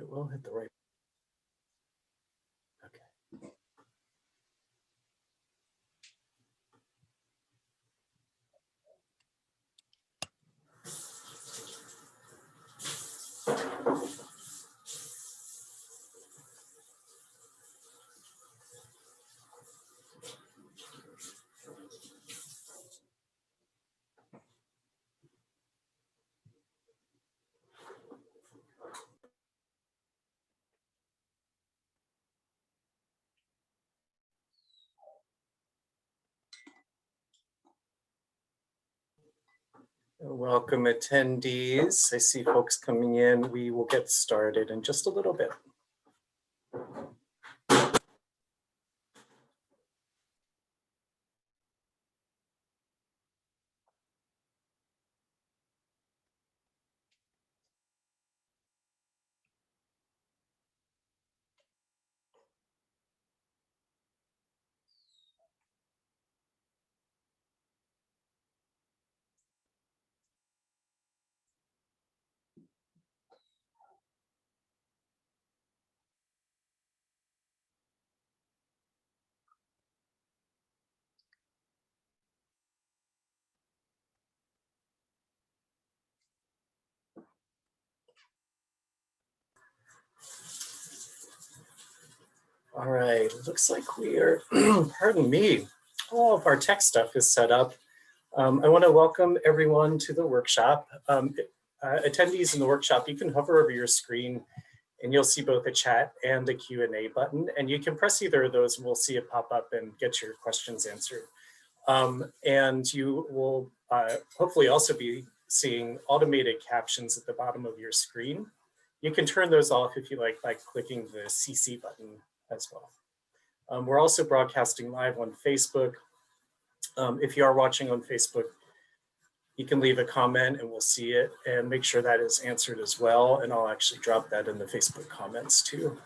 It will hit the right. Okay. Welcome attendees. I see folks coming in. We will get started in just a little bit. All right, looks like we are, pardon me, all of our tech stuff is set up. I want to welcome everyone to the workshop. Attendees in the workshop, you can hover over your screen and you'll see both a chat and a Q&A button, and you can press either of those and we'll see it pop up and get your questions answered. And you will hopefully also be seeing automated captions at the bottom of your screen. You can turn those off if you like by clicking the CC button as well. We're also broadcasting live on Facebook. If you are watching on Facebook, you can leave a comment and we'll see it and make sure that is answered as well. And I'll actually drop that in the Facebook comments too.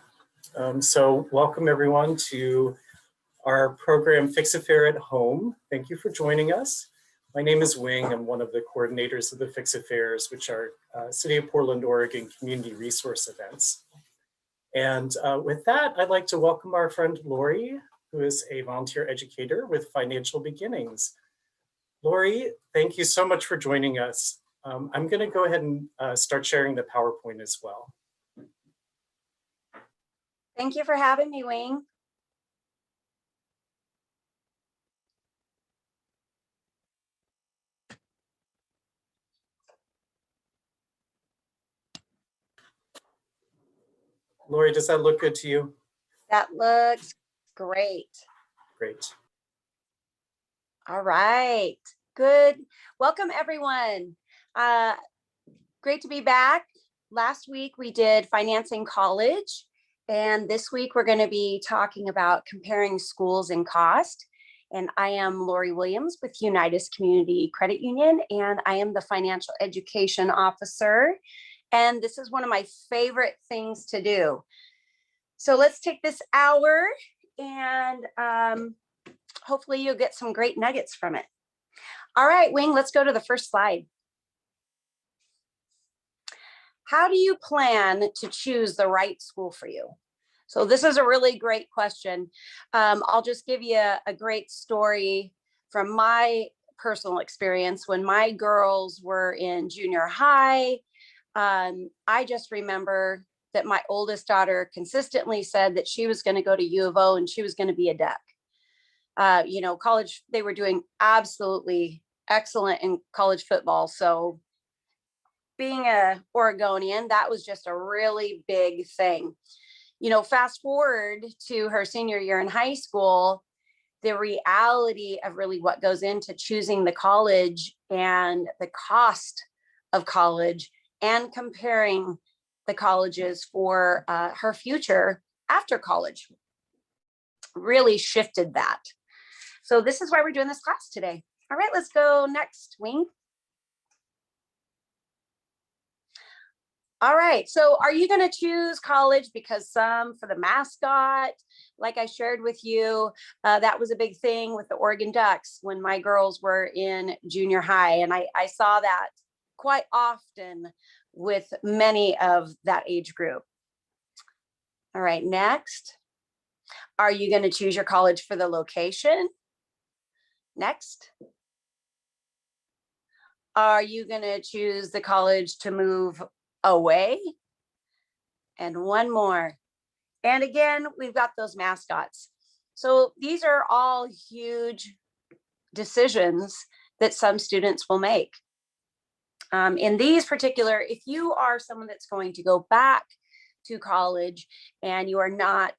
So welcome everyone to our program Fix a Fair at Home. Thank you for joining us. My name is Wing. I'm one of the coordinators of the Fix a Fairs, which are City of Portland, Oregon community resource events. And with that, I'd like to welcome our friend Lori, who is a volunteer educator with Financial Beginnings. Lori, thank you so much for joining us. I'm going to go ahead and start sharing the PowerPoint as well. Thank you for having me, Wing. Lori, does that look good to you? That looks great. Great. All right, good. Welcome everyone. Great to be back. Last week we did financing college, and this week we're going to be talking about comparing schools and cost. And I am Lori Williams with Unitas Community Credit Union, and I am the financial education officer. And this is one of my favorite things to do. So let's take this hour and hopefully you'll get some great nuggets from it. All right, Wing, let's go to the first slide. How do you plan to choose the right school for you? So this is a really great question. I'll just give you a great story from my personal experience. When my girls were in junior high, I just remember that my oldest daughter consistently said that she was going to go to U of O and she was going to be a Duck. You know, college, they were doing absolutely excellent in college football. So being a Oregonian, that was just a really big thing. You know, fast forward to her senior year in high school, the reality of really what goes into choosing the college and the cost of college and comparing the colleges for her future after college really shifted that. So this is why we're doing this class today. All right, let's go next, Wing. All right, so are you going to choose college because some for the mascot? Like I shared with you, that was a big thing with the Oregon Ducks when my girls were in junior high. And I saw that quite often with many of that age group. All right, next. Are you going to choose your college for the location? Next. Are you going to choose the college to move away? And one more. And again, we've got those mascots. So these are all huge decisions that some students will make. In these particular, if you are someone that's going to go back to college and you are not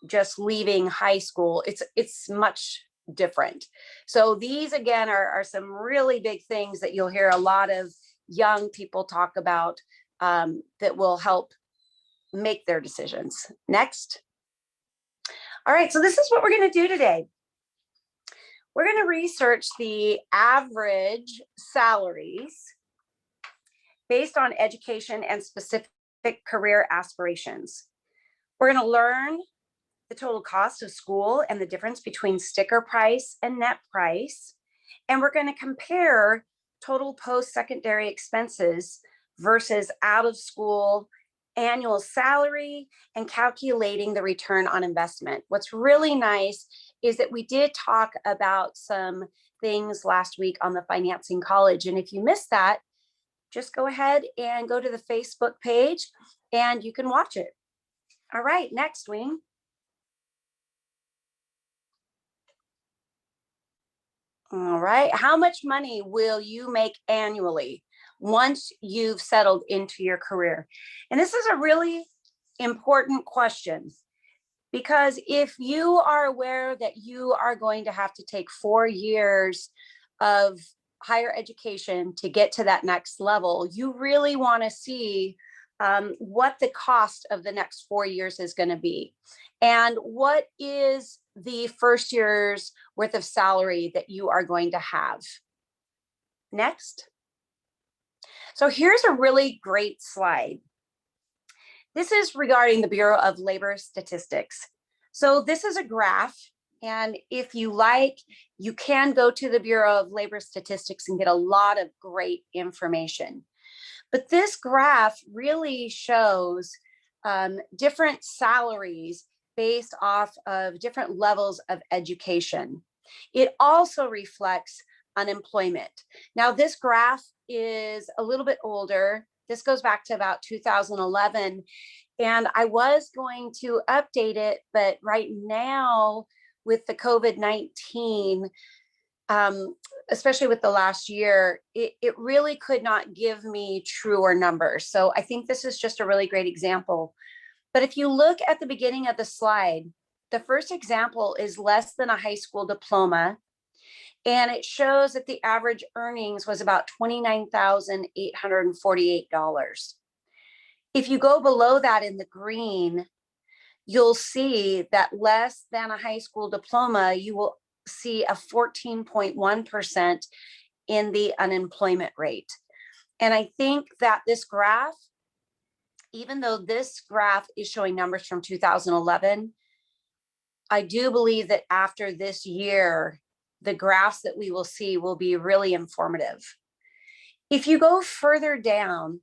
just leaving high school, it's much different. So these again are some really big things that you'll hear a lot of young people talk about that will help make their decisions. Next. All right, so this is what we're going to do today. We're going to research the average salaries based on education and specific career aspirations. We're going to learn the total cost of school and the difference between sticker price and net price. And we're going to compare total post-secondary expenses versus out of school annual salary and calculating the return on investment. What's really nice is that we did talk about some things last week on the Financing College. And if you missed that, just go ahead and go to the Facebook page and you can watch it. All right, next, Wing. All right, how much money will you make annually once you've settled into your career? And this is a really important question, because if you are aware that you are going to have to take 4 years of higher education to get to that next level, you really want to see what the cost of the next 4 years is going to be. And what is the first year's worth of salary that you are going to have? Next. So here's a really great slide. This is regarding the Bureau of Labor Statistics. So this is a graph, and if you like, you can go to the Bureau of Labor Statistics and get a lot of great information. But this graph really shows different salaries based off of different levels of education. It also reflects unemployment. Now, this graph is a little bit older. This goes back to about 2011. And I was going to update it, but right now with the COVID-19, especially with the last year, it really could not give me truer numbers. So I think this is just a really great example. But if you look at the beginning of the slide, the first example is less than a high school diploma. And it shows that the average earnings was about $29,848. If you go below that in the green, you'll see that less than a high school diploma, you will see a 14.1% in the unemployment rate. And I think that this graph, even though this graph is showing numbers from 2011, I do believe that after this year, the graphs that we will see will be really informative. If you go further down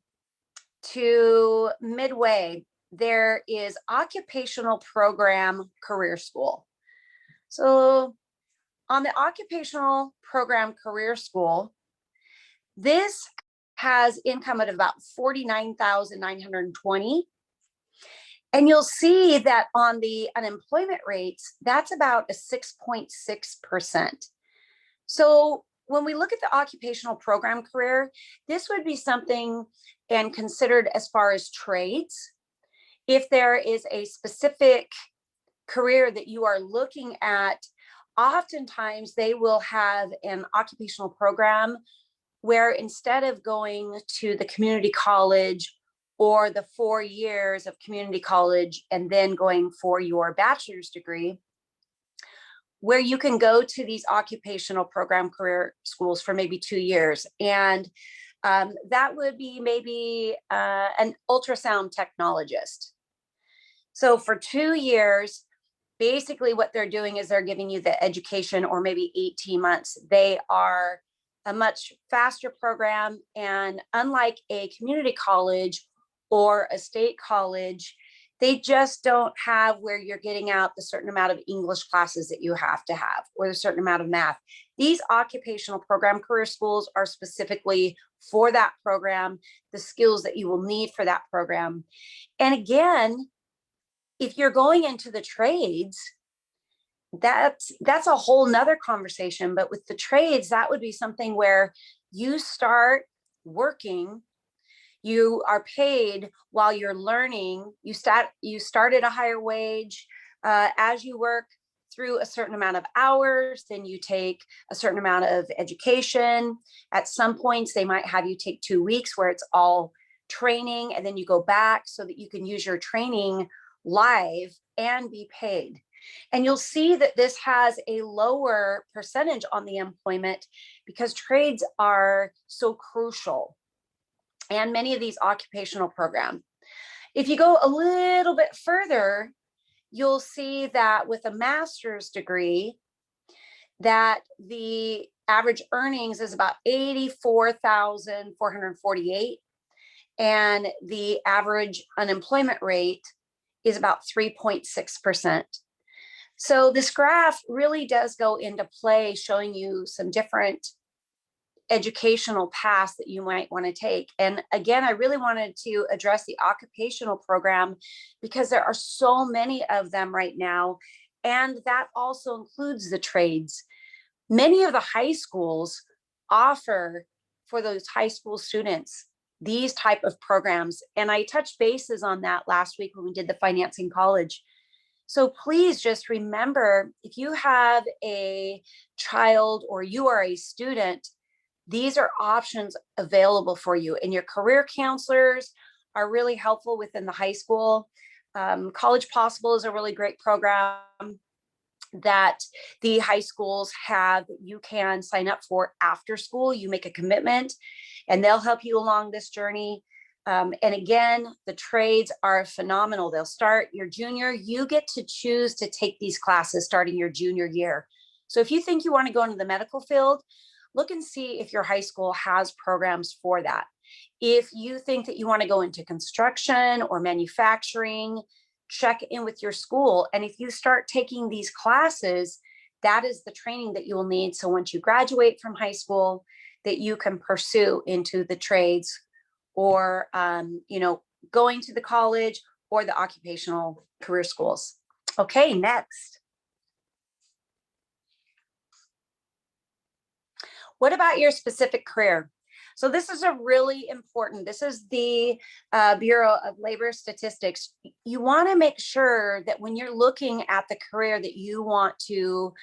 to midway, there is Occupational Program Career School. So on the Occupational Program Career School, this has income at about $49,920. And you'll see that on the unemployment rates, that's about a 6.6%. So when we look at the occupational program career, this would be something and considered as far as trades. If there is a specific career that you are looking at, oftentimes they will have an occupational program where instead of going to the community college or the 4 years of community college and then going for your bachelor's degree, where you can go to these occupational program career schools for maybe 2 years. And that would be maybe an ultrasound technologist. So for 2 years, basically what they're doing is they're giving you the education, or maybe 18 months. They are a much faster program. And unlike a community college or a state college, They just don't have where you're getting out the certain amount of English classes that you have to have, or a certain amount of math. These occupational program career schools are specifically for that program, the skills that you will need for that program. And again, if you're going into the trades, that's a whole nother conversation. But with the trades, that would be something where you start working, you are paid while you're learning, you start at a higher wage. As you work through a certain amount of hours, then you take a certain amount of education. At some points, they might have you take 2 weeks where it's all training, and then you go back so that you can use your training live and be paid. And you'll see that this has a lower percentage on the employment because trades are so crucial, and many of these occupational programs. If you go a little bit further, you'll see that with a master's degree, that the average earnings is about 84,448, and the average unemployment rate is about 3.6%. So this graph really does go into play, showing you some different educational paths that you might want to take. And again, I really wanted to address the occupational program because there are so many of them right now. And that also includes the trades. Many of the high schools offer for those high school students these type of programs. And I touched bases on that last week when we did the Financing College. So please just remember, if you have a child or you are a student, these are options available for you. And your career counselors are really helpful within the high school. College Possible is a really great program that the high schools have. You can sign up for after school. You make a commitment and they'll help you along this journey. And again, the trades are phenomenal. They'll start your junior. You get to choose to take these classes starting your junior year. So if you think you want to go into the medical field, look and see if your high school has programs for that. If you think that you want to go into construction or manufacturing, check in with your school. And if you start taking these classes, that is the training that you will need. So once you graduate from high school, that you can pursue into the trades or, going to the college or the occupational career schools. Okay, next. What about your specific career? So this is a really important, this is the Bureau of Labor Statistics. You want to make sure that when you're looking at the career that you want to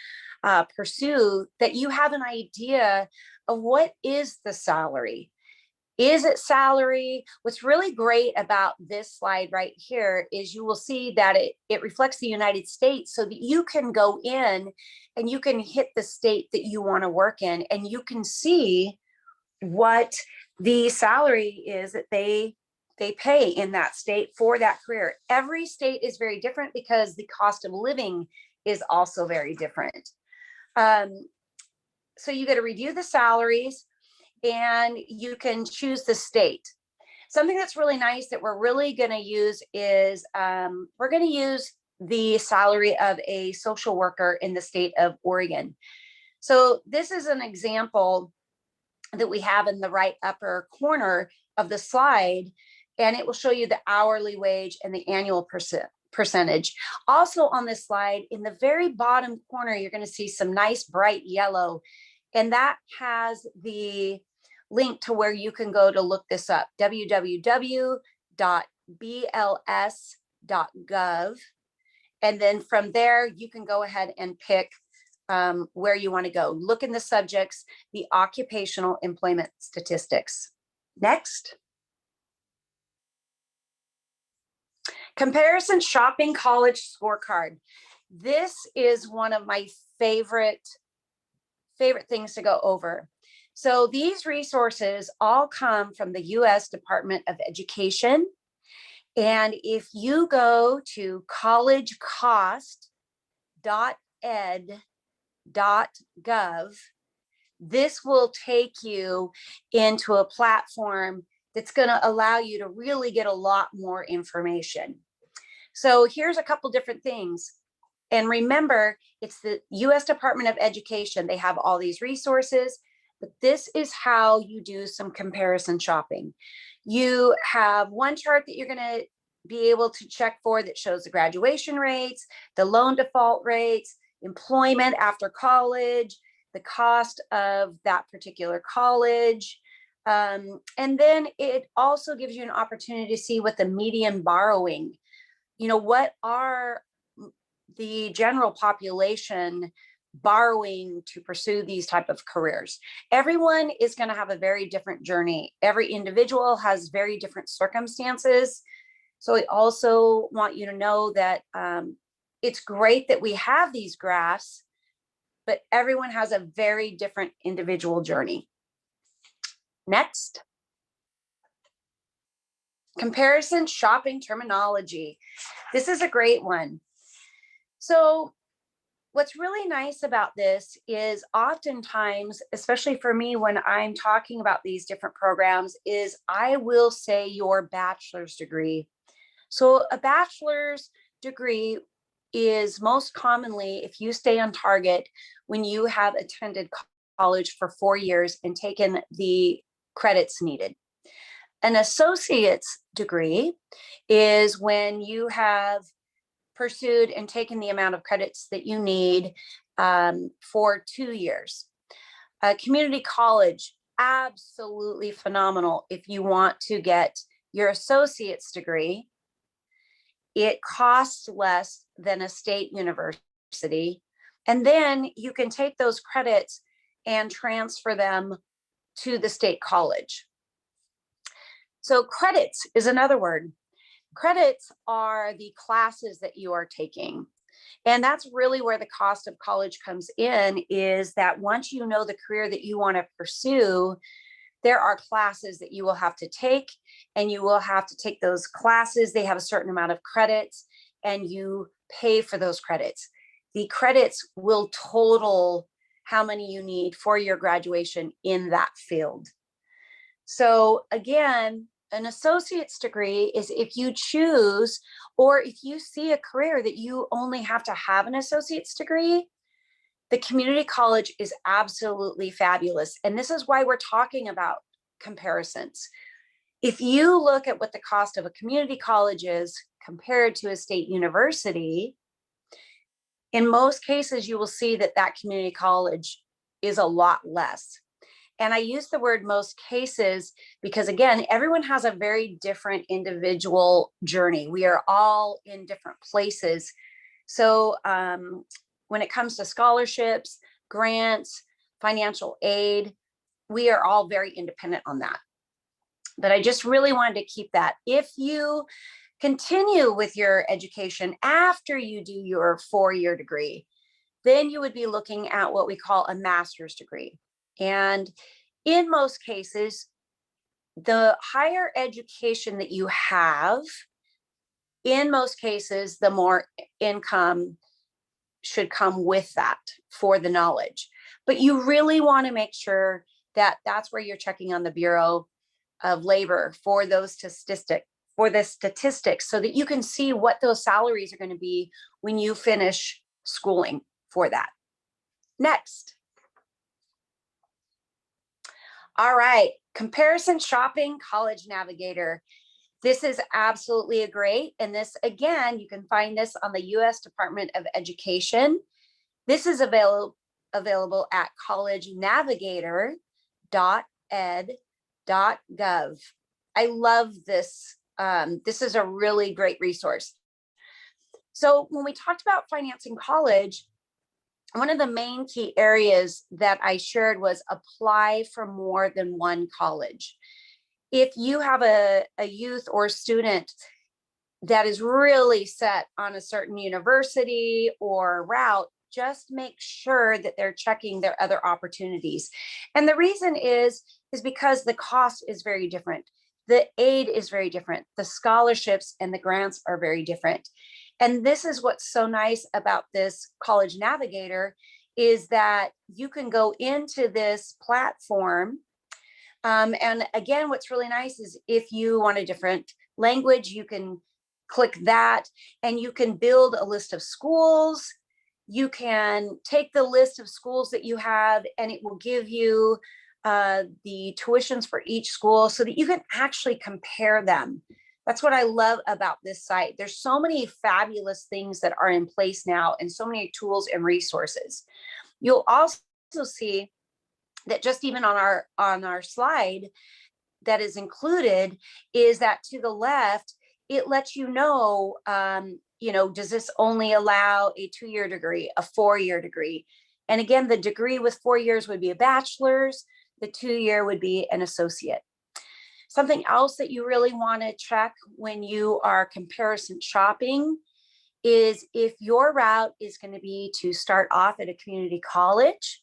pursue, that you have an idea of what is the salary. Is it salary? What's really great about this slide right here is you will see that it reflects the United States, so that you can go in and you can hit the state that you want to work in, and you can see what the salary is that they pay in that state for that career. Every state is very different because the cost of living is also very different. So you got to review the salaries and you can choose the state. Something that's really nice that we're really going to use is we're going to use the salary of a social worker in the state of Oregon. So this is an example that we have in the right upper corner of the slide, and it will show you the hourly wage and the annual percentage. Also on this slide, in the very bottom corner, you're going to see some nice bright yellow, and that has the link to where you can go to look this up, www.bls.gov. And then from there, you can go ahead and pick where you want to go. Look in the subjects, the occupational employment statistics. Next. Comparison shopping college scorecard. This is one of my favorite things to go over. So these resources all come from the U.S. Department of Education. And if you go to collegecost.ed.gov, this will take you into a platform that's going to allow you to really get a lot more information. So here's a couple different things. And remember, it's the US Department of Education. They have all these resources, but this is how you do some comparison shopping. You have one chart that you're going to be able to check for that shows the graduation rates, the loan default rates, employment after college, the cost of that particular college. And then it also gives you an opportunity to see what the median borrowing, what are the general population borrowing to pursue these type of careers. Everyone is going to have a very different journey. Every individual has very different circumstances. So I also want you to know that it's great that we have these graphs, but everyone has a very different individual journey. Next. Comparison shopping terminology. This is a great one. So what's really nice about this is oftentimes, especially for me, when I'm talking about these different programs, is I will say your bachelor's degree. So a bachelor's degree is most commonly, if you stay on target, when you have attended college for 4 years and taken the credits needed. An associate's degree is when you have pursued and taken the amount of credits that you need for 2 years. Community college, absolutely phenomenal if you want to get your associate's degree. It costs less than a state university. And then you can take those credits and transfer them to the state college. So credits is another word. Credits are the classes that you are taking. And that's really where the cost of college comes in, is that once you know the career that you want to pursue, there are classes that you will have to take, and you will have to take those classes. They have a certain amount of credits, and you pay for those credits. The credits will total how many you need for your graduation in that field. So again, an associate's degree is if you choose, or if you see a career that you only have to have an associate's degree, the community college is absolutely fabulous. And this is why we're talking about comparisons. If you look at what the cost of a community college is compared to a state university, in most cases, you will see that that community college is a lot less. And I use the word most cases because, again, everyone has a very different individual journey. We are all in different places. So when it comes to scholarships, grants, financial aid, we are all very independent on that. But I just really wanted to keep that. If you continue with your education after you do your 4-year degree, then you would be looking at what we call a master's degree. And in most cases, the higher education that you have, in most cases, the more income should come with that for the knowledge. But you really want to make sure that that's where you're checking on the Bureau of Labor for those statistics, so that you can see what those salaries are going to be when you finish schooling for that. Next. All right, comparison shopping college navigator. This is absolutely great. And this, again, you can find this on the US Department of Education. This is available at collegenavigator.ed.gov. I love this. This is a really great resource. So when we talked about financing college, one of the main key areas that I shared was apply for more than one college. If you have a youth or student that is really set on a certain university or route, just make sure that they're checking their other opportunities. And the reason is because the cost is very different. The aid is very different. The scholarships and the grants are very different. And this is what's so nice about this College Navigator, is that you can go into this platform. And again, what's really nice is if you want a different language, you can click that, and you can build a list of schools. You can take the list of schools that you have, and it will give you the tuitions for each school so that you can actually compare them. That's what I love about this site. There's so many fabulous things that are in place now and so many tools and resources. You'll also see that just even on our slide that is included is that to the left, it lets you know, does this only allow a 2-year degree, a 4-year degree? And again, the degree with 4 years would be a bachelor's, the 2-year would be an associate. Something else that you really want to check when you are comparison shopping is if your route is going to be to start off at a community college,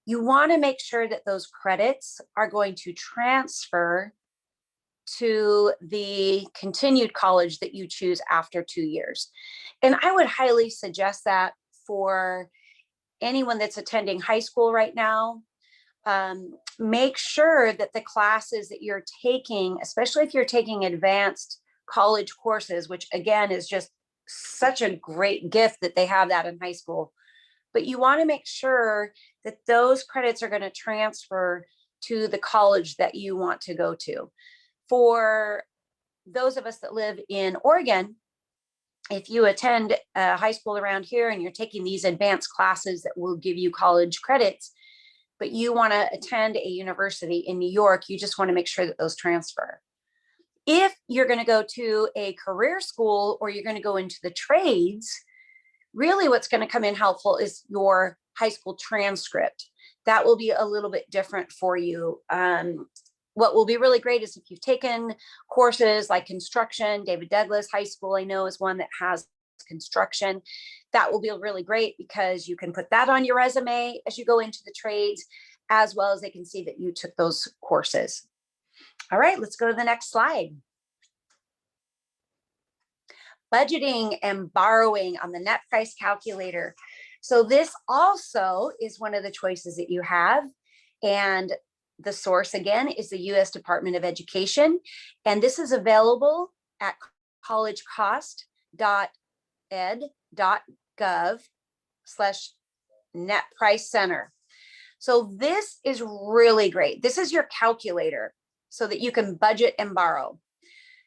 you want to make sure that those credits are going to transfer to the continued college that you choose after 2 years. And I would highly suggest that for anyone that's attending high school right now. Make sure that the classes that you're taking, especially if you're taking advanced college courses, which again is just such a great gift that they have that in high school, but you want to make sure that those credits are going to transfer to the college that you want to go to. For those of us that live in Oregon, if you attend a high school around here and you're taking these advanced classes that will give you college credits, but you want to attend a university in New York, you just want to make sure that those transfer. If you're going to go to a career school or you're going to go into the trades, really what's going to come in helpful is your high school transcript. That will be a little bit different for you. What will be really great is if you've taken courses like construction, David Douglas High School, I know is one that has construction. That will be really great because you can put that on your resume as you go into the trades, as well as they can see that you took those courses. All right, let's go to the next slide. Budgeting and borrowing on the net price calculator. So this also is one of the choices that you have. And the source again is the U.S. Department of Education. And this is available at collegecost.ed.gov/net price center. So this is really great. This is your calculator so that you can budget and borrow.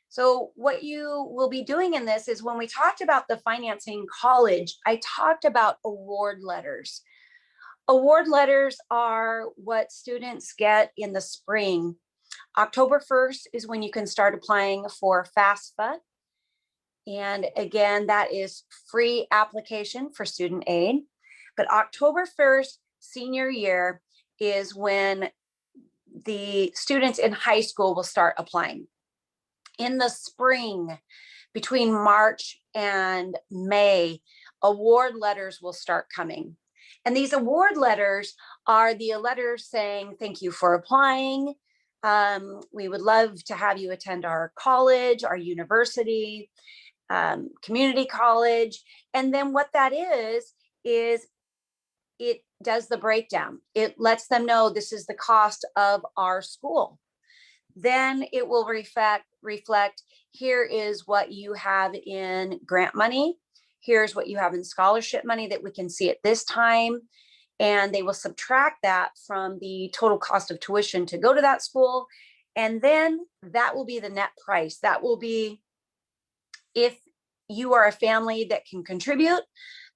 So what you will be doing in this is when we talked about the financing college, I talked about award letters. Award letters are what students get in the spring. October 1st is when you can start applying for FAFSA. And again, that is free application for student aid. But October 1st, senior year, is when the students in high school will start applying. In the spring, between March and May, award letters will start coming. And these award letters are the letters saying, thank you for applying. We would love to have you attend our college, our university, community college. And then what that is it does the breakdown. It lets them know this is the cost of our school. Then it will reflect, here is what you have in grant money. Here's what you have in scholarship money that we can see at this time. And they will subtract that from the total cost of tuition to go to that school. And then that will be the net price. That will be, if you are a family that can contribute,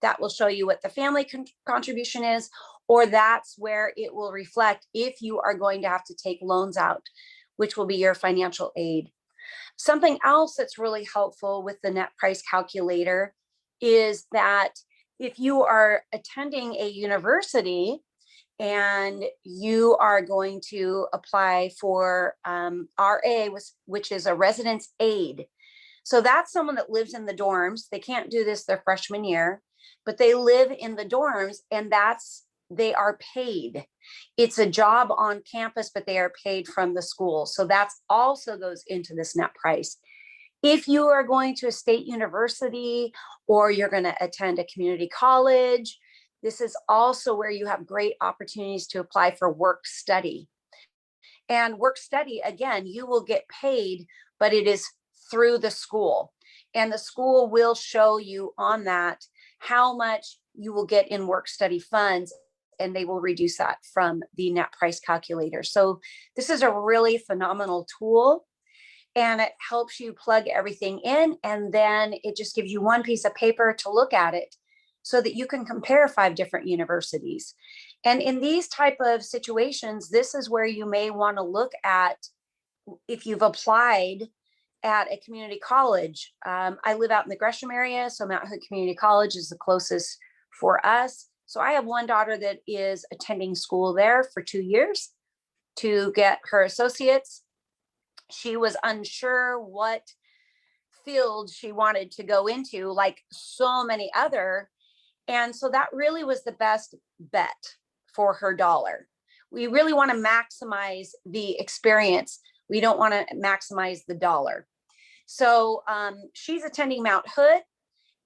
that will show you what the family contribution is, or that's where it will reflect if you are going to have to take loans out, which will be your financial aid. Something else that's really helpful with the net price calculator is that if you are attending a university and you are going to apply for RA, which is a residence aid. So that's someone that lives in the dorms. They can't do this their freshman year, but they live in the dorms, and they are paid. It's a job on campus, but they are paid from the school. So that's also goes into this net price. If you are going to a state university or you're going to attend a community college, this is also where you have great opportunities to apply for work study. And work study, again, you will get paid, but it is through the school. And the school will show you on that how much you will get in work study funds, and they will reduce that from the net price calculator. So this is a really phenomenal tool, and it helps you plug everything in, and then it just gives you one piece of paper to look at it so that you can compare 5 different universities. And in these type of situations, this is where you may want to look at if you've applied at a community college. I live out in the Gresham area, so Mount Hood Community College is the closest for us. So I have one daughter that is attending school there for 2 years to get her associates. She was unsure what field she wanted to go into, like so many other. And so that really was the best bet for her dollar. We really want to maximize the experience. We don't want to maximize the dollar. So she's attending Mount Hood,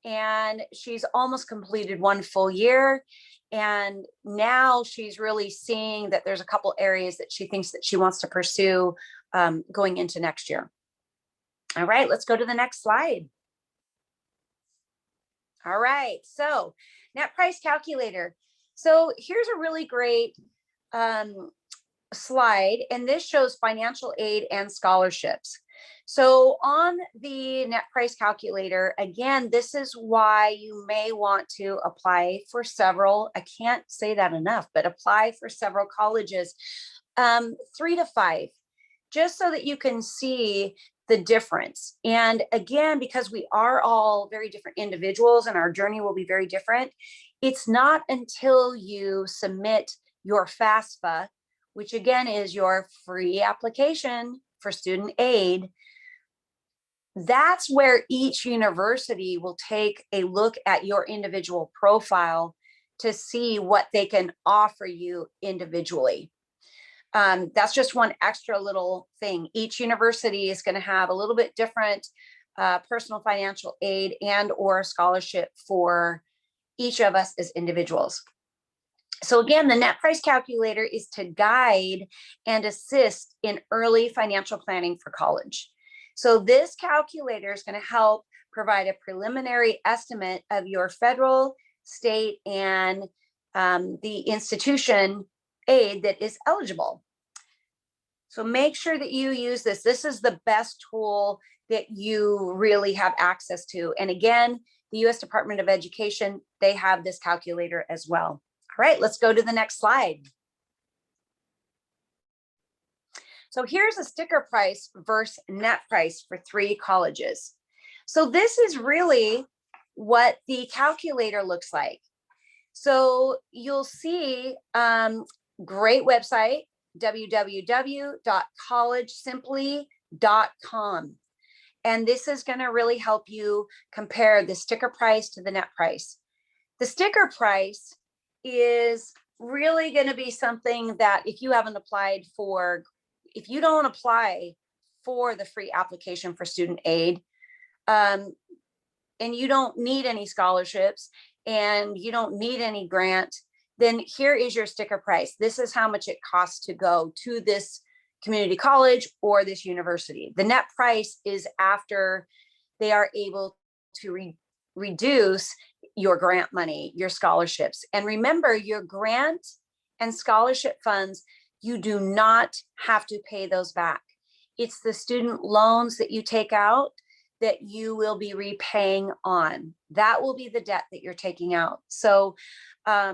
and she's almost completed 1 full year. And now she's really seeing that there's a couple areas that she thinks that she wants to pursue going into next year. All right, let's go to the next slide. All right, so net price calculator. So here's a really great slide, and this shows financial aid and scholarships. So on the net price calculator, again, this is why you may want to apply for several, I can't say that enough, but apply for several colleges, 3 to 5, just so that you can see the difference. And again, because we are all very different individuals and our journey will be very different, it's not until you submit your FAFSA, which again is your free application for student aid, that's where each university will take a look at your individual profile to see what they can offer you individually. That's just one extra little thing. Each university is going to have a little bit different personal financial aid and or scholarship for each of us as individuals. So again, the net price calculator is to guide and assist in early financial planning for college. So this calculator is going to help provide a preliminary estimate of your federal, state, and the institution aid that is eligible. So make sure that you use this. This is the best tool that you really have access to. And again, the U.S. Department of Education, they have this calculator as well. All right, let's go to the next slide. So here's a sticker price versus net price for 3 colleges. So this is really what the calculator looks like. So you'll see great website, www.collegesimply.com. And this is going to really help you compare the sticker price to the net price. The sticker price is really going to be something that if you haven't applied for, if you don't apply for the free application for student aid, and you don't need any scholarships and you don't need any grant, then here is your sticker price. This is how much it costs to go to this community college or this university. The net price is after they are able to reduce your grant money, your scholarships. And remember, your grant and scholarship funds, you do not have to pay those back. It's the student loans that you take out that you will be repaying on. That will be the debt that you're taking out. So I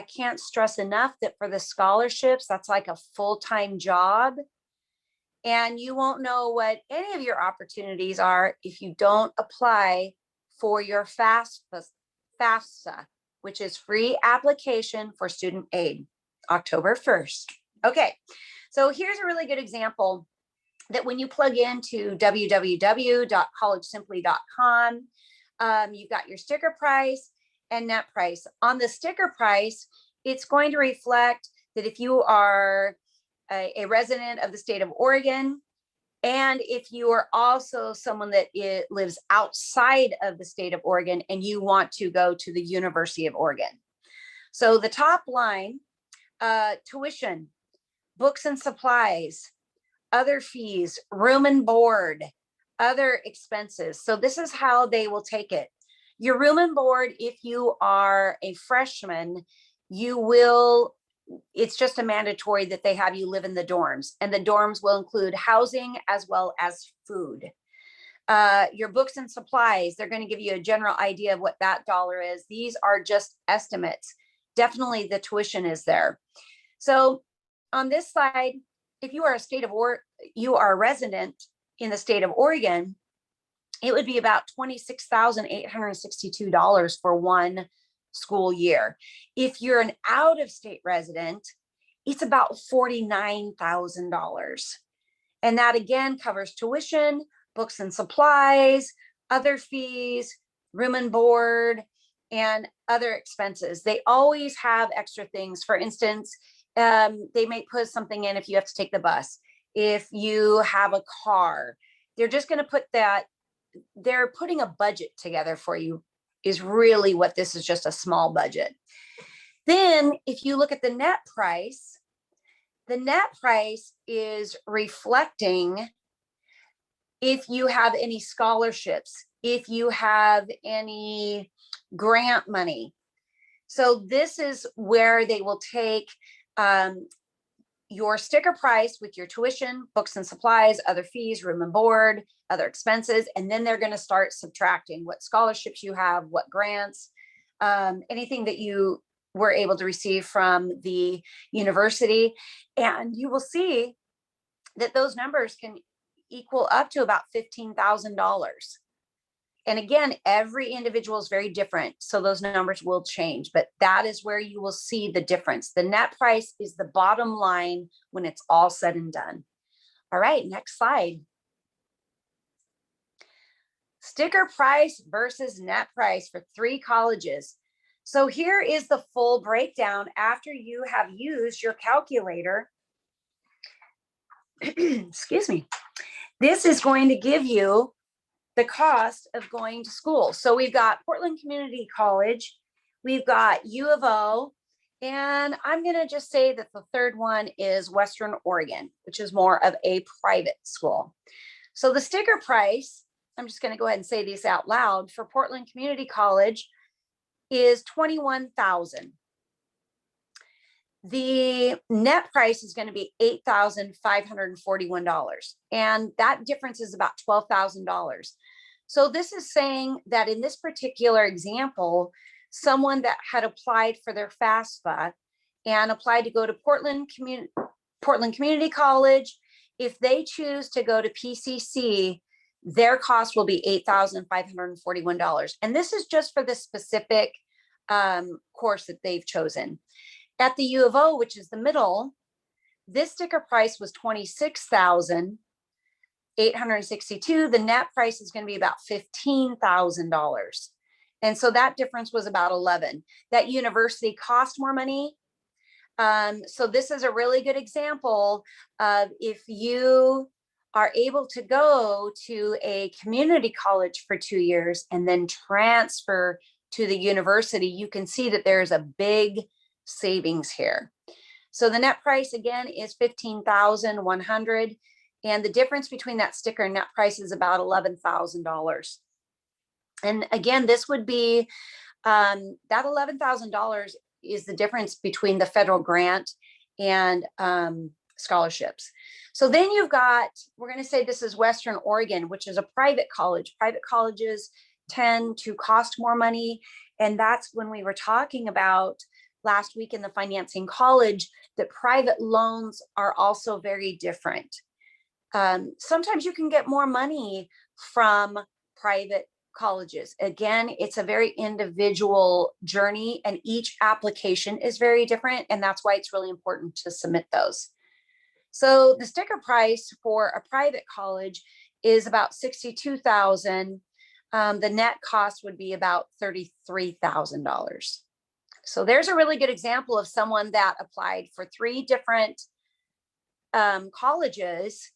can't stress enough that for the scholarships, that's like a full-time job. And you won't know what any of your opportunities are if you don't apply for your FAFSA, which is free application for student aid, October 1st. Okay, so here's a really good example that when you plug into www.collegesimply.com, you've got your sticker price and net price. On the sticker price, it's going to reflect that if you are a resident of the state of Oregon, and if you are also someone that lives outside of the state of Oregon and you want to go to the University of Oregon. So the top line, tuition, books and supplies, other fees, room and board, other expenses. So this is how they will take it. Your room and board, if you are a freshman, it's just a mandatory that they have you live in the dorms, and the dorms will include housing as well as food. Your books and supplies, they're going to give you a general idea of what that dollar is. These are just estimates. Definitely the tuition is there. So on this slide, if you are you are a resident in the state of Oregon, it would be about $26,862 for one school year. If you're an out-of-state resident, it's about $49,000. And that again covers tuition, books and supplies, other fees, room and board, and other expenses. They always have extra things. For instance, they may put something in if you have to take the bus, if you have a car. They're just going to put that. They're putting a budget together for you, is really what this is, just a small budget. Then if you look at the net price is reflecting if you have any scholarships, if you have any grant money. So this is where they will take your sticker price with your tuition, books and supplies, other fees, room and board, other expenses, and then they're going to start subtracting what scholarships you have, what grants, anything that you were able to receive from the university. And you will see that those numbers can equal up to about $15,000. And again, every individual is very different, so those numbers will change, but that is where you will see the difference. The net price is the bottom line when it's all said and done. All right, next slide. Sticker price versus net price for 3 colleges. So here is the full breakdown after you have used your calculator. Excuse me. This is going to give you the cost of going to school. So we've got Portland Community College, we've got U of O, and I'm going to just say that the third one is Western Oregon, which is more of a private school. So the sticker price, I'm just going to go ahead and say these out loud, for Portland Community College is $21,000. The net price is going to be $8,541. And that difference is about $12,000. So this is saying that in this particular example, someone that had applied for their FAFSA and applied to go to Portland Community College, if they choose to go to PCC, their cost will be $8,541. And this is just for the specific course that they've chosen. At the U of O, which is the middle, this sticker price was $26,862. The net price is going to be about $15,000. And so that difference was about 11. That university cost more money. So this is a really good example of if you are able to go to a community college for 2 years and then transfer to the university, you can see that there's a big savings here. So the net price again is $15,100, and the difference between that sticker and net price is about $11,000. And again, this would be that $11,000 is the difference between the federal grant and scholarships. So then you've got, we're going to say this is Western Oregon, which is a private college. Private colleges tend to cost more money, and that's when we were talking about last week in the Financing College that private loans are also very different. Sometimes you can get more money from private colleges. Again, it's a very individual journey, and each application is very different, and that's why it's really important to submit those. So the sticker price for a private college is about $62,000. The net cost would be about $33,000. So there's a really good example of someone that applied for 3 different colleges,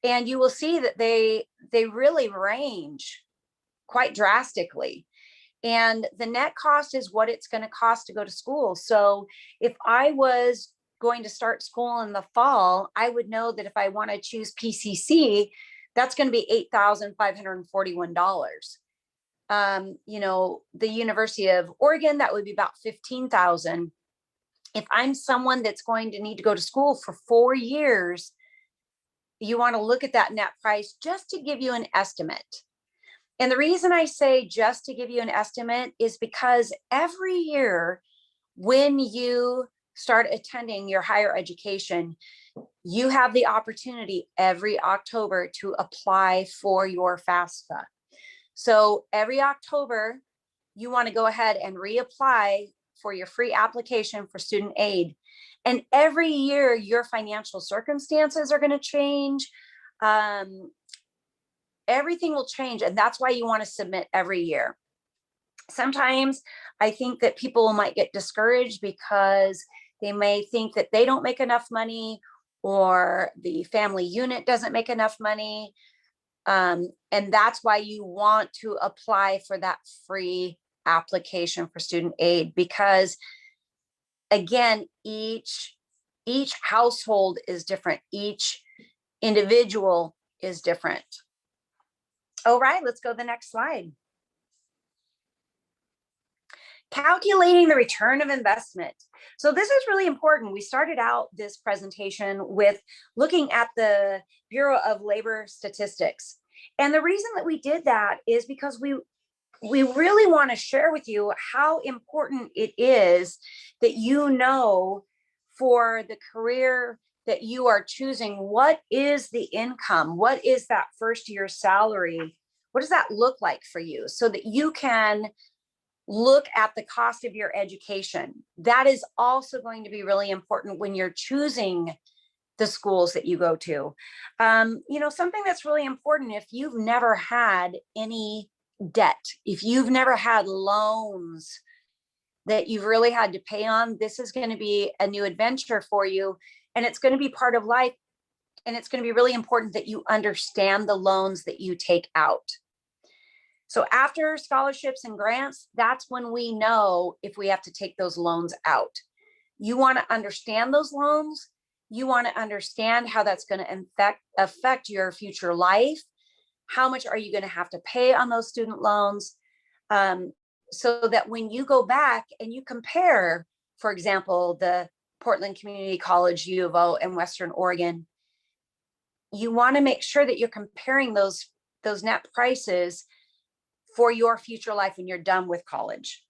and you will see that they really range quite drastically. And the net cost is what it's going to cost to go to school. So if I was going to start school in the fall, I would know that if I want to choose PCC, that's going to be $8,541. You know, the University of Oregon, that would be about $15,000. If I'm someone that's going to need to go to school for 4 years, you want to look at that net price just to give you an estimate. And the reason I say just to give you an estimate is because every year when you start attending your higher education, you have the opportunity every October to apply for your FAFSA. So every October, you want to go ahead and reapply for your free application for student aid. And every year, your financial circumstances are going to change. Everything will change. And that's why you want to submit every year. Sometimes I think that people might get discouraged because they may think that they don't make enough money or the family unit doesn't make enough money. And that's why you want to apply for that free application for student aid, because again, each household is different. Each individual is different. All right, let's go to the next slide. Calculating the return of investment. So this is really important. We started out this presentation with looking at the Bureau of Labor Statistics. And the reason that we did that is because we really want to share with you how important it is that you know for the career that you are choosing, what is the income? What is that first year salary? What does that look like for you so that you can look at the cost of your education? That is also going to be really important when you're choosing the schools that you go to. You know, something that's really important, if you've never had any debt, if you've never had loans that you've really had to pay on, this is going to be a new adventure for you, and it's going to be part of life. And it's going to be really important that you understand the loans that you take out. So after scholarships and grants, that's when we know if we have to take those loans out. You want to understand those loans. You want to understand how that's going to affect your future life. How much are you going to have to pay on those student loans? So that when you go back and you compare, for example, the Portland Community College, U of O, and Western Oregon, you want to make sure that you're comparing those net prices for your future life when you're done with college.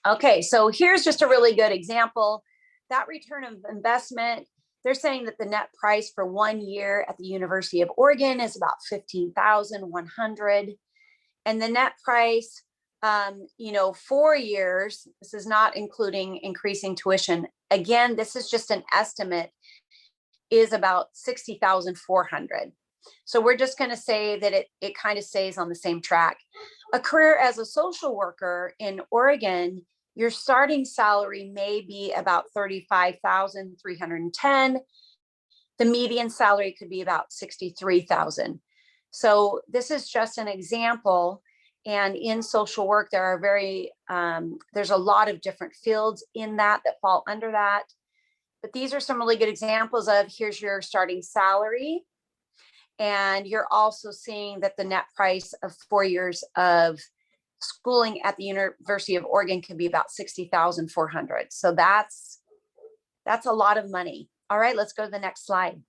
Okay, so here's just a really good example. That return of investment, they're saying that the net price for 1 year at the University of Oregon is about $15,100. And the net price, you know, 4 years, this is not including increasing tuition. Again, this is just an estimate, is about $60,400. So we're just going to say that it kind of stays on the same track. A career as a social worker in Oregon, your starting salary may be about $35,310. The median salary could be about $63,000. So this is just an example. And in social work, there are there's a lot of different fields in that fall under that. But these are some really good examples of, here's your starting salary. And you're also seeing that the net price of 4 years of schooling at the University of Oregon can be about $60,400. So that's a lot of money. All right, let's go to the next slide.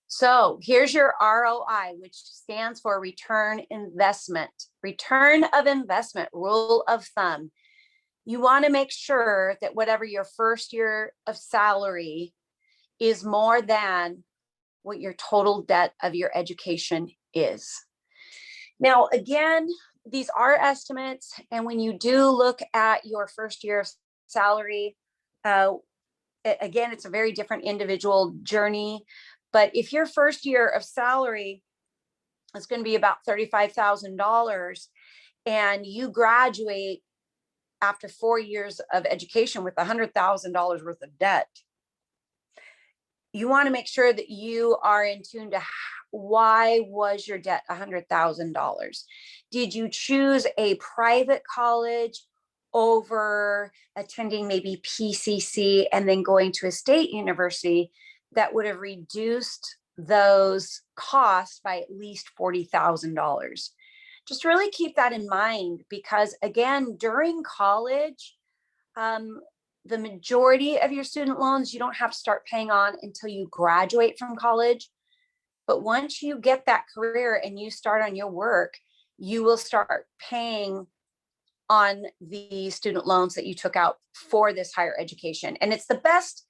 So here's your ROI, which stands for return investment. Return of investment, rule of thumb. You want to make sure that whatever your first year of salary is more than what your total debt of your education is. Now, again, these are estimates. And when you do look at your first year of salary, again, it's a very different individual journey. But if your first year of salary is going to be about $35,000 and you graduate after 4 years of education with $100,000 worth of debt, you want to make sure that you are in tune to why was your debt $100,000? Did you choose a private college over attending maybe PCC and then going to a state university that would have reduced those costs by at least $40,000. Just really keep that in mind, because again, during college, the majority of your student loans, you don't have to start paying on until you graduate from college. But once you get that career and you start on your work, you will start paying on the student loans that you took out for this higher education. And it's the best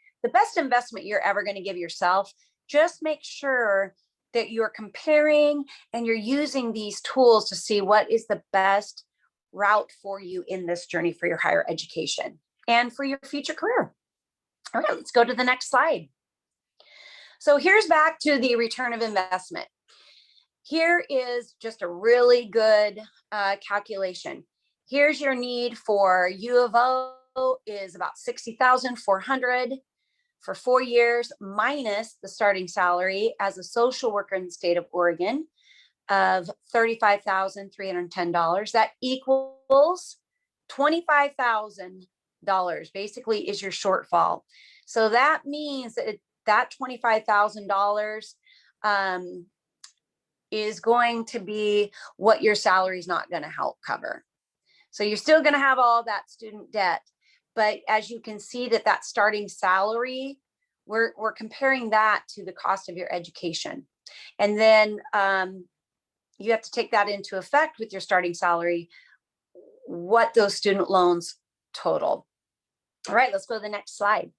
investment you're ever going to give yourself. Just make sure that you're comparing and you're using these tools to see what is the best route for you in this journey for your higher education and for your future career. All right, let's go to the next slide. So here's back to the return of investment. Here is just a really good calculation. Here's your need for U of O is about $60,400 for 4 years, minus the starting salary as a social worker in the state of Oregon of $35,310. That equals $25,000 basically is your shortfall. So that means that that $25,000 is going to be what your salary is not going to help cover. So you're still going to have all that student debt, but as you can see that starting salary, we're comparing that to the cost of your education. And then you have to take that into effect with your starting salary, what those student loans total. All right, let's go to the next slide.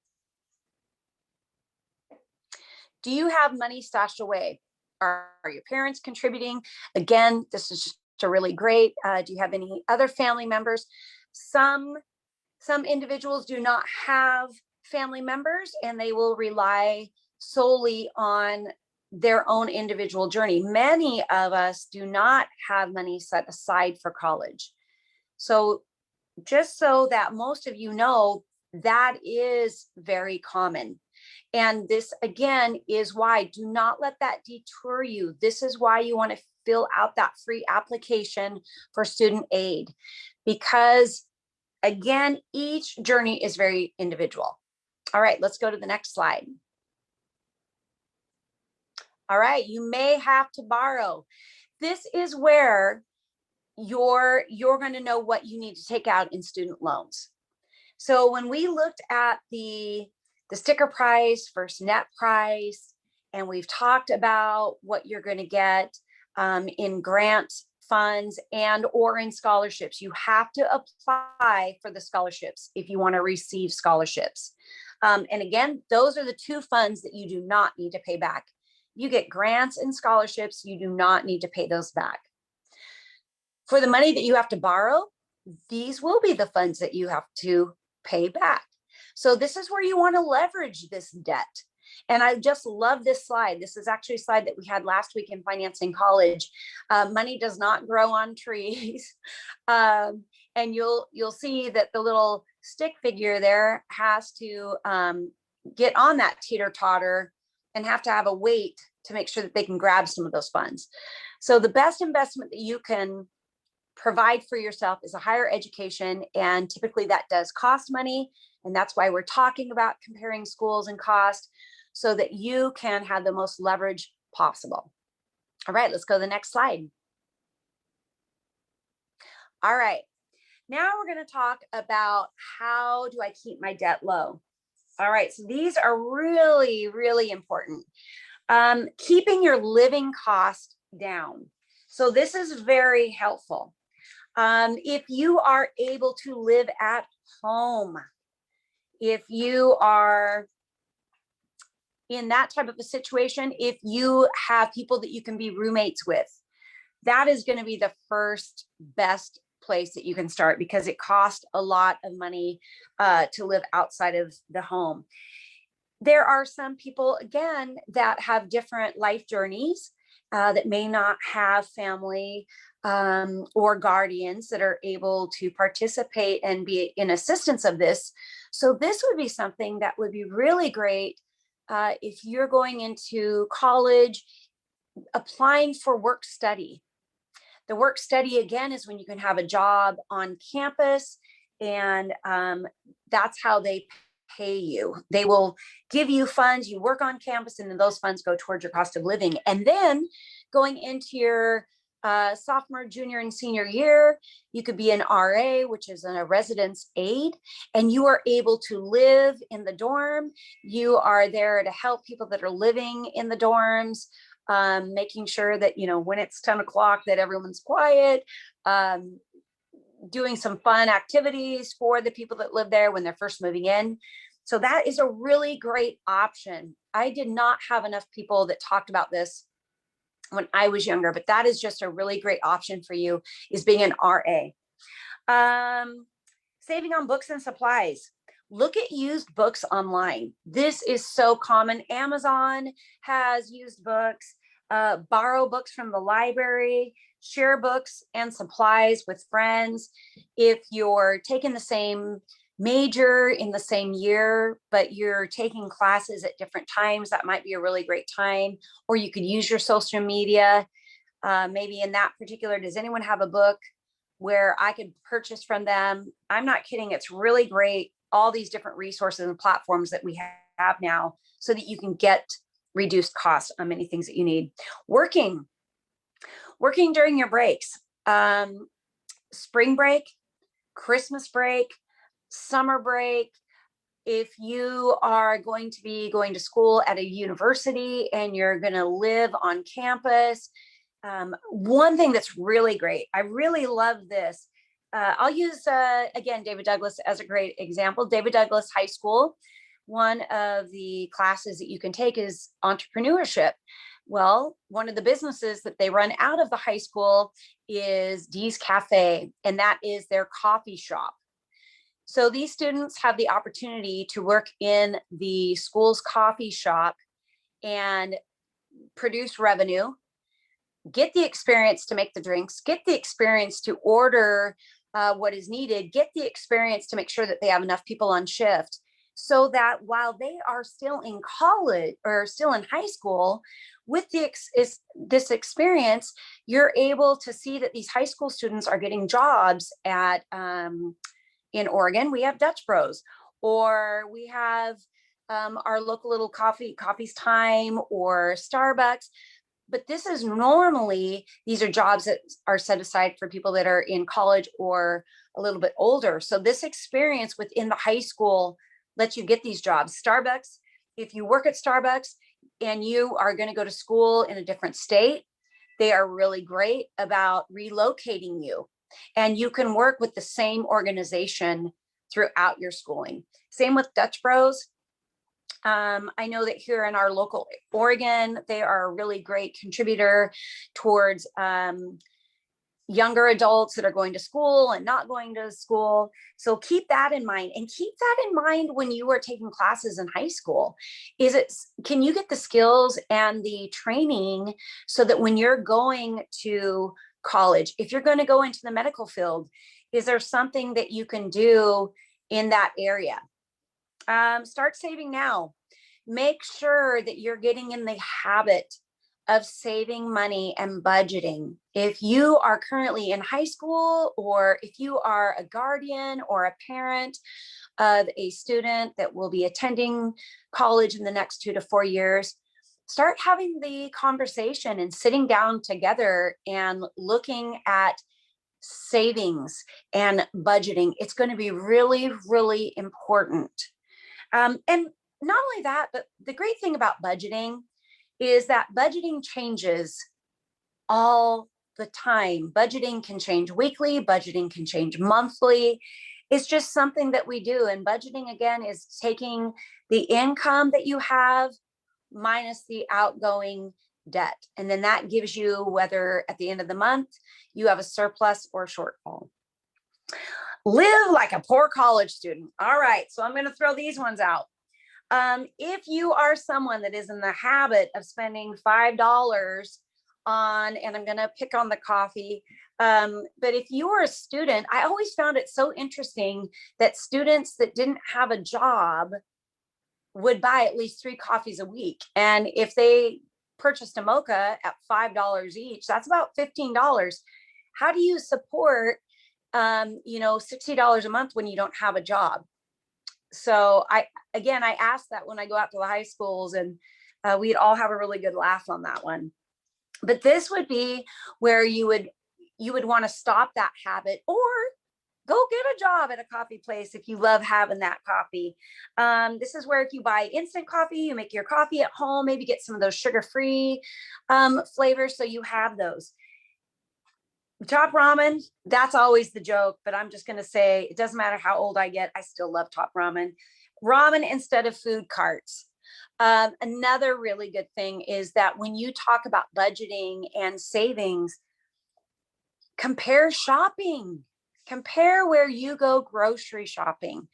Do you have money stashed away? Are your parents contributing? Again, this is just a really great. Do you have any other family members? Some individuals do not have family members and they will rely solely on their own individual journey. Many of us do not have money set aside for college. So just so that most of you know, that is very common. And this, again, is why do not let that detour you. This is why you want to fill out that free application for student aid, because again, each journey is very individual. All right, let's go to the next slide. All right, you may have to borrow. This is where you're going to know what you need to take out in student loans. So when we looked at the sticker price versus net price, and we've talked about what you're going to get in grant funds and or in scholarships. You have to apply for the scholarships if you want to receive scholarships. And again, those are the two funds that you do not need to pay back. You get grants and scholarships, you do not need to pay those back. For the money that you have to borrow, these will be the funds that you have to pay back. So this is where you want to leverage this debt. And I just love this slide. This is actually a slide that we had last week in Financing College. Money does not grow on trees. And you'll see that the little stick figure there has to get on that teeter-totter and have to have a weight to make sure that they can grab some of those funds. So the best investment that you can provide for yourself is a higher education. And typically that does cost money. And that's why we're talking about comparing schools and cost, so that you can have the most leverage possible. All right, let's go to the next slide. All right, now we're going to talk about how do I keep my debt low? All right, so these are really, really important. Keeping your living cost down. So this is very helpful. If you are able to live at home, if you are in that type of a situation, if you have people that you can be roommates with, that is going to be the first best place that you can start, because it costs a lot of money to live outside of the home. There are some people, again, that have different life journeys that may not have family or guardians that are able to participate and be in assistance of this. So this would be something that would be really great if you're going into college, applying for work study. The work study, again, is when you can have a job on campus, and that's how they pay you. They will give you funds, you work on campus, and then those funds go towards your cost of living. And then going into your sophomore, junior, and senior year, you could be an RA, which is a residence aide, and you are able to live in the dorm. You are there to help people that are living in the dorms, making sure that, you know, when it's 10 o'clock, that everyone's quiet, doing some fun activities for the people that live there when they're first moving in. So that is a really great option. I did not have enough people that talked about this when I was younger, but that is just a really great option for you, is being an RA. Saving on books and supplies. Look at used books online. This is so common. Amazon has used books, borrow books from the library, share books and supplies with friends. If you're taking the same major in the same year, but you're taking classes at different times, that might be a really great time. Or you could use your social media. Maybe in that particular, does anyone have a book where I could purchase from them? I'm not kidding. It's really great. All these different resources and platforms that we have now, so that you can get reduced costs on many things that you need. Working during your breaks, spring break, Christmas break, summer break. If you are going to be going to school at a university and you're going to live on campus, one thing that's really great, I really love this. I'll use, again, David Douglas as a great example. David Douglas High School, one of the classes that you can take is entrepreneurship. Well, one of the businesses that they run out of the high school is Dee's Cafe, and that is their coffee shop. So these students have the opportunity to work in the school's coffee shop and produce revenue, get the experience to make the drinks, get the experience to order what is needed, get the experience to make sure that they have enough people on shift, so that while they are still in college or still in high school, with this experience, you're able to see that these high school students are getting jobs at, in Oregon, we have Dutch Bros, or we have our local little Coffee's Time or Starbucks. But this is normally, these are jobs that are set aside for people that are in college or a little bit older. So this experience within the high school lets you get these jobs. Starbucks, if you work at Starbucks and you are going to go to school in a different state, they are really great about relocating you. And you can work with the same organization throughout your schooling. Same with Dutch Bros. I know that here in our local Oregon, they are a really great contributor towards younger adults that are going to school and not going to school. So keep that in mind, and keep that in mind when you are taking classes in high school. Can you get the skills and the training so that when you're going to college, if you're going to go into the medical field, is there something that you can do in that area? Start saving now. Make sure that you're getting in the habit of saving money and budgeting. If you are currently in high school, or if you are a guardian or a parent of a student that will be attending college in the next 2 to 4 years, start having the conversation and sitting down together and looking at savings and budgeting. It's going to be really, really important. And not only that, but the great thing about budgeting is that budgeting changes all the time. Budgeting can change weekly, budgeting can change monthly. It's just something that we do. And budgeting, again, is taking the income that you have minus the outgoing debt. And then that gives you whether at the end of the month you have a surplus or shortfall. Live like a poor college student. All right, so I'm going to throw these ones out. If you are someone that is in the habit of spending $5 on, and I'm going to pick on the coffee, but if you are a student, I always found it so interesting that students that didn't have a job would buy at least 3 coffees a week. And if they purchased a mocha at $5 each, that's about $15. How do you support, $60 a month when you don't have a job? So again, I ask that when I go out to the high schools, and we'd all have a really good laugh on that one. But this would be where you would want to stop that habit, or go get a job at a coffee place if you love having that coffee. This is where if you buy instant coffee, you make your coffee at home, maybe get some of those sugar-free flavors so you have those. Top ramen, that's always the joke, but I'm just going to say it doesn't matter how old I get, I still love top ramen. Ramen instead of food carts. Another really good thing is that when you talk about budgeting and savings, compare shopping. Compare where you go grocery shopping.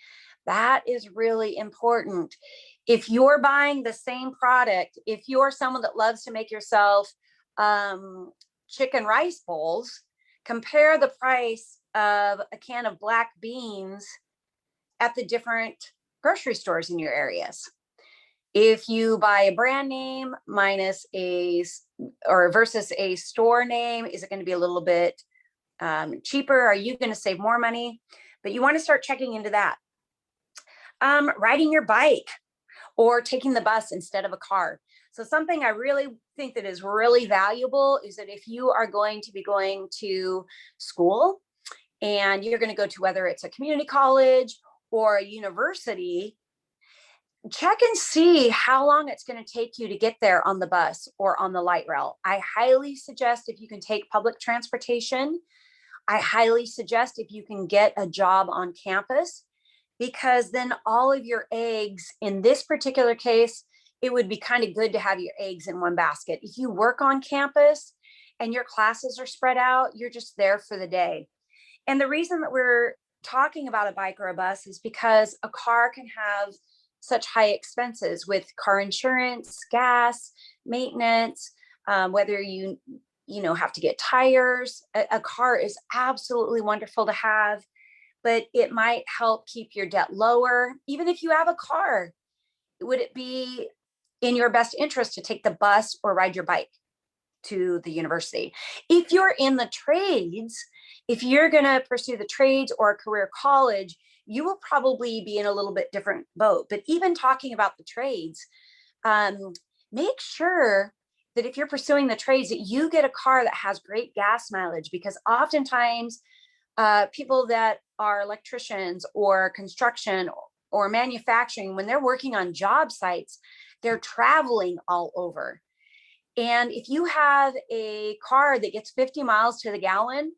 That is really important. If you're buying the same product, if you're someone that loves to make yourself chicken rice bowls, compare the price of a can of black beans at the different grocery stores in your areas. If you buy a brand name minus versus a store name, is it going to be a little bit cheaper? Are you going to save more money? But you want to start checking into that. Riding your bike or taking the bus instead of a car. So something I really think that is really valuable is that if you are going to be going to school and you're going to go to, whether it's a community college or a university, check and see how long it's going to take you to get there on the bus or on the light rail. I highly suggest if you can take public transportation. I highly suggest if you can get a job on campus, because then all of your eggs, in this particular case, it would be kind of good to have your eggs in one basket. If you work on campus and your classes are spread out, you're just there for the day. And the reason that we're talking about a bike or a bus is because a car can have such high expenses with car insurance, gas, maintenance, whether you have to get tires. A car is absolutely wonderful to have, but it might help keep your debt lower. Even if you have a car, would it be in your best interest to take the bus or ride your bike to the university? If you're in the trades, if you're going to pursue the trades or a career college, you will probably be in a little bit different boat. But even talking about the trades, make sure that if you're pursuing the trades, that you get a car that has great gas mileage, because oftentimes people that are electricians or construction or manufacturing, when they're working on job sites, they're traveling all over. And if you have a car that gets 50 miles to the gallon,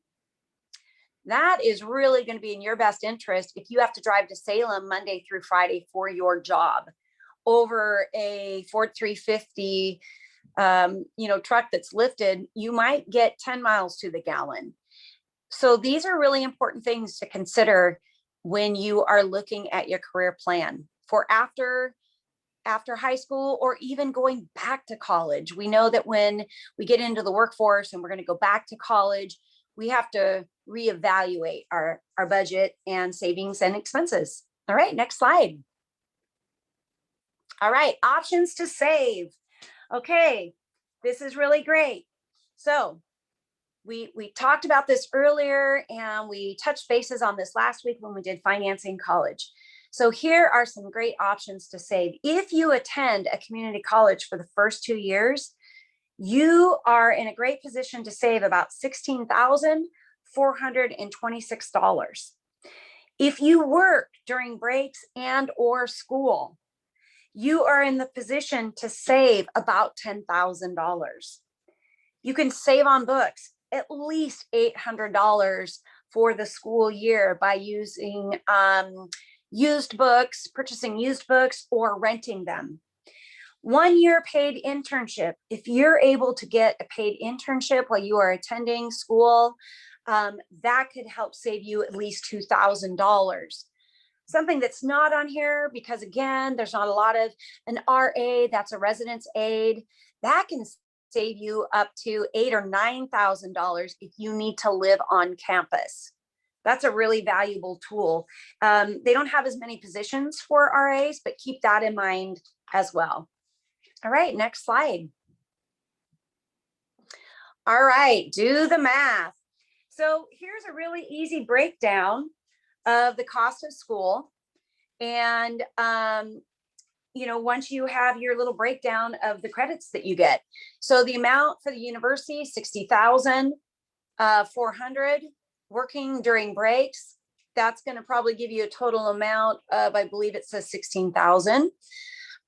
that is really going to be in your best interest if you have to drive to Salem Monday through Friday for your job, over a Ford 350 truck that's lifted. You might get 10 miles to the gallon. So these are really important things to consider when you are looking at your career plan for after high school, or even going back to college. We know that when we get into the workforce and we're going to go back to college, we have to reevaluate our budget and savings and expenses. All right, next slide. All right, options to save. Okay, this is really great. So we talked about this earlier, and we touched bases on this last week when we did financing college. So here are some great options to save. If you attend a community college for the first 2 years, you are in a great position to save about $16,426. If you work during breaks and or school, you are in the position to save about $10,000. You can save on books at least $800 for the school year by using purchasing used books or renting them. 1 year paid internship. If you're able to get a paid internship while you are attending school, that could help save you at least $2,000. Something that's not on here, because again, there's not a lot of, an RA, that's a residence aid, that can save you up to $8,000 or $9,000 if you need to live on campus. That's a really valuable tool. They don't have as many positions for RAs, but keep that in mind as well. All right, next slide. All right, do the math. So here's a really easy breakdown of the cost of school. And, you know, once you have your little breakdown of the credits that you get. So the amount for the university, 60,400, working during breaks. That's going to probably give you a total amount of, I believe it says 16,000.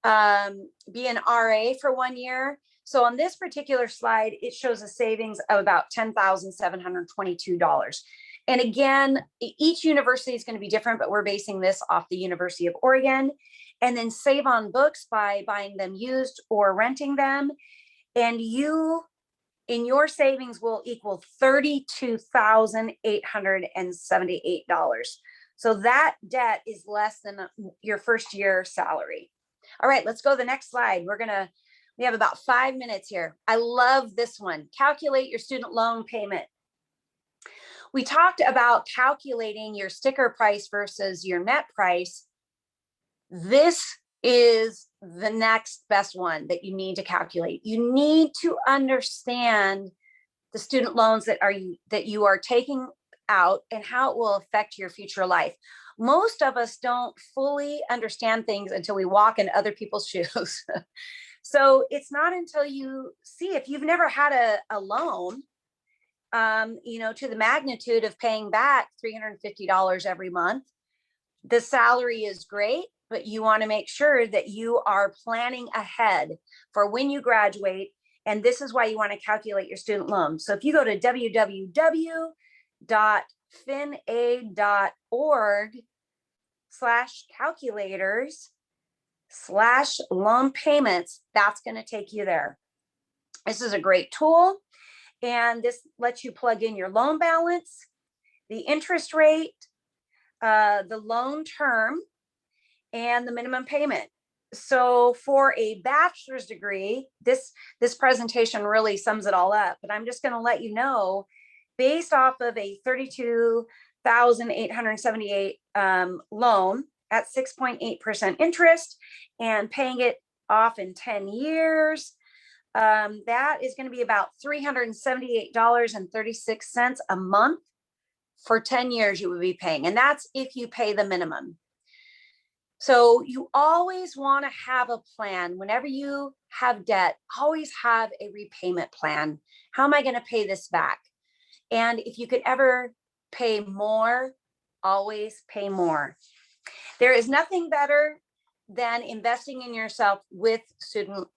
Be an RA for 1 year. So on this particular slide, it shows a savings of about $10,722. And again, each university is going to be different, but we're basing this off the University of Oregon. And then save on books by buying them used or renting them. And you, in your savings, will equal $32,878. So that debt is less than your first year salary. All right, let's go to the next slide. We have about 5 minutes here. I love this one. Calculate your student loan payment. We talked about calculating your sticker price versus your net price. This is the next best one that you need to calculate. You need to understand the student loans that you are taking out and how it will affect your future life. Most of us don't fully understand things until we walk in other people's shoes. So it's not until you see, if you've never had a loan, you know, to the magnitude of paying back $350 every month, the salary is great, but you want to make sure that you are planning ahead for when you graduate. And this is why you want to calculate your student loan. So if you go to www.finaid.org/calculators/loan payments, that's going to take you there. This is a great tool. And this lets you plug in your loan balance, the interest rate, the loan term, and the minimum payment. So for a bachelor's degree, this presentation really sums it all up, but I'm just going to let you know, based off of a $32,878 loan at 6.8% interest and paying it off in 10 years, that is going to be about $378.36 a month for 10 years you would be paying. And that's if you pay the minimum. So you always want to have a plan. Whenever you have debt, always have a repayment plan. How am I going to pay this back? And if you could ever pay more, always pay more. There is nothing better than investing in yourself with student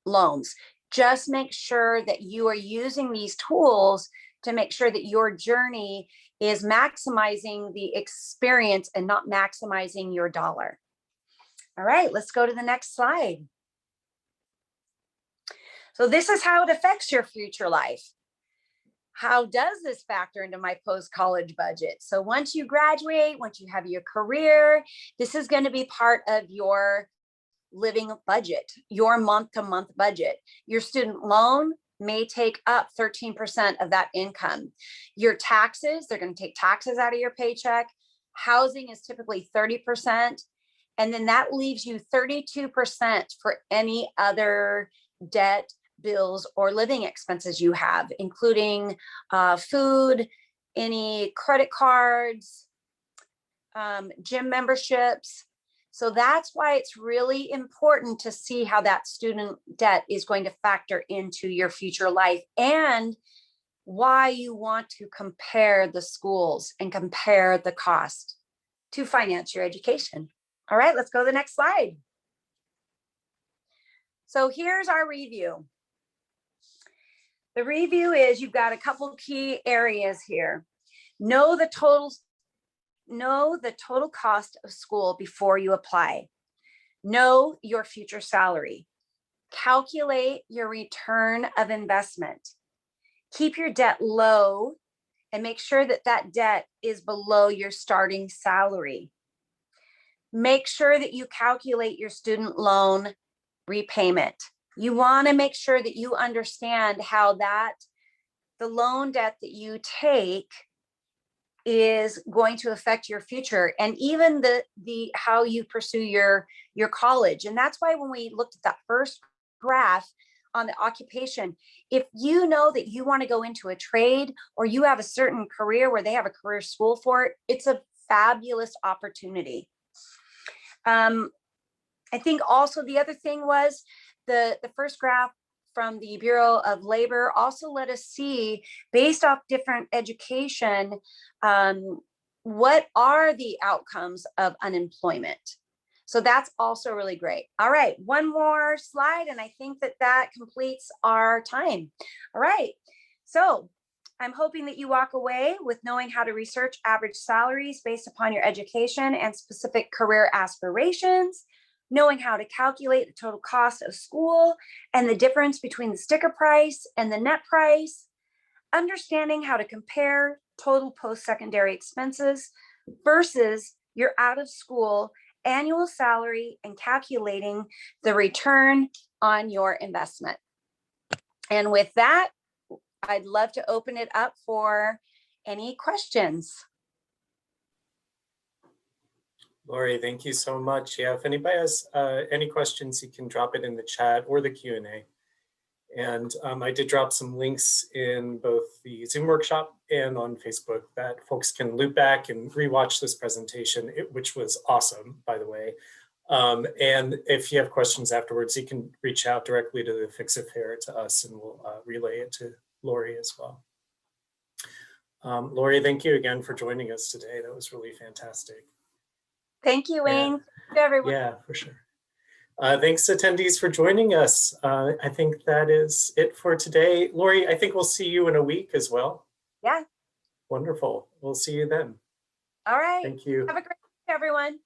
loans. Just make sure that you are using these tools to make sure that your journey is maximizing the experience and not maximizing your dollar. All right, let's go to the next slide. So this is how it affects your future life. How does this factor into my post-college budget? So once you graduate, once you have your career, this is going to be part of your living budget, your month-to-month budget. Your student loan may take up 13% of that income. Your taxes, they're going to take taxes out of your paycheck. Housing is typically 30%. And then that leaves you 32% for any other debt, bills, or living expenses you have, including food, any credit cards, gym memberships. So that's why it's really important to see how that student debt is going to factor into your future life, and why you want to compare the schools and compare the cost to finance your education. All right, let's go to the next slide. So here's our review. The review is, you've got a couple key areas here. Know the total cost of school before you apply. Know your future salary. Calculate your return of investment. Keep your debt low and make sure that that debt is below your starting salary. Make sure that you calculate your student loan repayment. You want to make sure that you understand how the loan debt that you take is going to affect your future, and even the how you pursue your college. And that's why when we looked at that first graph on the occupation, if you know that you want to go into a trade, or you have a certain career where they have a career school for it, it's a fabulous opportunity. I think also the other thing was the first graph from the Bureau of Labor also let us see, based off different education, what are the outcomes of unemployment. So that's also really great. All right, one more slide, and I think that that completes our time. All right, so I'm hoping that you walk away with knowing how to research average salaries based upon your education and specific career aspirations, knowing how to calculate the total cost of school and the difference between the sticker price and the net price, understanding how to compare total post-secondary expenses versus your out of school annual salary and calculating the return on your investment. And with that, I'd love to open it up for any questions. Lori, thank you so much. Yeah, if anybody has any questions, you can drop it in the chat or the Q&A. And I did drop some links in both the Zoom workshop and on Facebook that folks can loop back and rewatch this presentation, which was awesome, by the way. And if you have questions afterwards, you can reach out directly to the Fix-A-Fair, to us, and we'll relay it to Lori as well. Lori, thank you again for joining us today. That was really fantastic. Thank you, Wayne. Thank you, everyone. Yeah, for sure. Thanks, attendees, for joining us. I think that is it for today. Lori, I think we'll see you in a week as well. Yeah. Wonderful. We'll see you then. All right. Thank you. Have a great day, everyone.